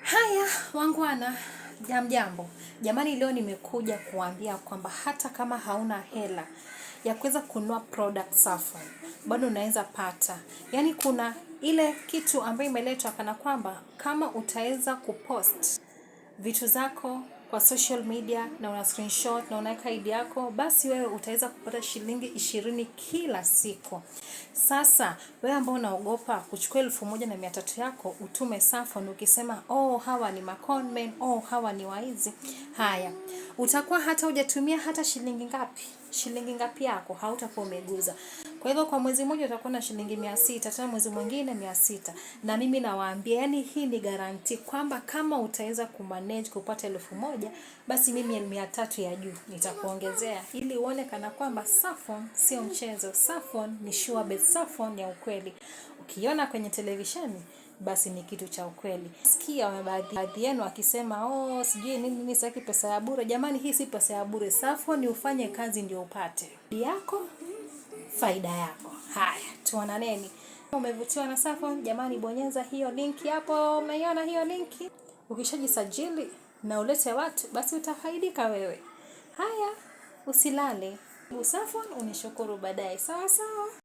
Haya wangwana, jambo. Jamani, leo nimekuja kuambia kwamba hata kama hauna hela ya kuweza kununua product Safon, bado unaweza pata. Yaani kuna ile kitu ambayo imeletwa kana kwamba kama utaweza kupost vitu zako kwa social media na una screenshot na unaweka ID yako, basi wewe utaweza kupata shilingi 20 kila siku. Sasa wewe ambao unaogopa kuchukua 1300 yako utume Safon ukisema hawa ni maconmen, hawa ni waizi. Haya, utakuwa hata hujatumia hata shilingi ngapi yako hautakuwa umeguza. Kwa hivyo kwa mwezi mmoja utakuwa na shilingi 600, tena mwezi mwingine 600. Na mimi nawaambia, yani hii ni guarantee kwamba kama utaweza kumanage kupata 1000, basi mimi 300 ya juu nitakuongezea ili uone kana kwamba Safon sio mchezo. Safon ni sure bet, Safon ya ukweli. Ukiona kwenye televisheni basi ni kitu cha ukweli. Sikia baadhi yenu akisema sijui nini sitaki pesa ya bure. Jamani, hii si pesa ya bure. Safon ni ufanye kazi ndio upate yako, faida yako. Haya, tuonaneni. Umevutiwa na Safon? Jamani, bonyeza hiyo linki hapo. Umeiona hiyo linki? Ukishajisajili na ulete watu, basi utafaidika wewe. Haya, usilale. Safon unishukuru baadaye. Sawa sawa.